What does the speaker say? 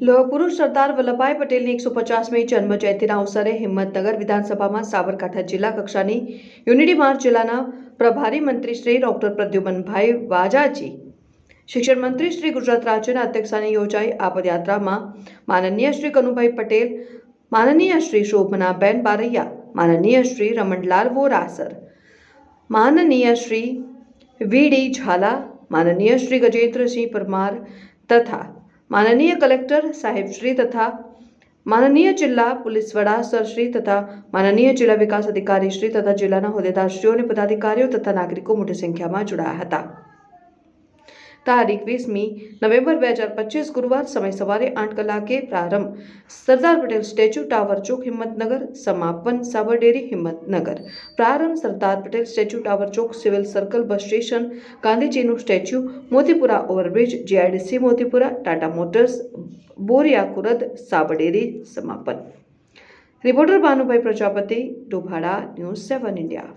લોહ પુરુષ સરદાર વલ્લભભાઈ પટેલની 150મી જન્મ જયંતિના અવસરે હિંમતનગર વિધાનસભામાં સાબરકાંઠા જિલ્લા કક્ષાની યુનિટી માર્ચ જિલ્લાના પ્રભારી મંત્રી શ્રી ડોક્ટર પ્રદ્યુમનભાઈ વાજાજી, શિક્ષણ મંત્રી શ્રી ગુજરાત રાજ્યના અધ્યક્ષસ્થાને યોજાઈ આ પદયાત્રામાં માનનીય શ્રી કનુભાઈ પટેલ, માનનીય શ્રી શોભનાબેન બારૈયા, માનનીય શ્રી રમણલાલ વોરાસર, માનનીય શ્રી વીડી ઝાલા, માનનીય શ્રી ગજેન્દ્રસિંહ પરમાર તથા माननीय कलेक्टर साहेब श्री तथा माननीय जिला पुलिस वड़ा सर श्री तथा माननीय जिला विकास अधिकारी श्री तथा जिला होद्देदारश्रीओ ने पदाधिकारीओ तथा नागरिको मोटी संख्या में जोड़ाया था। तारीख 20 नवेम्बर 2025 गुरुवार समय सवारे 8 कलाके प्रारंभ सरदार पटेल स्टेच्यू टावर चौक हिम्मतनगर, समापन साबरडेरी हिम्मतनगर। प्रारंभ सरदार पटेल स्टेच्यू टावर चौक civil circle bus station, Gandhi ji statue, Motipura overbridge, GIDC Motipura, Tata Motors, Boriya Kurad, Sabar Dairy समापन। Reporter Bhanubhai Prajapati, Dobhada, news 7 India.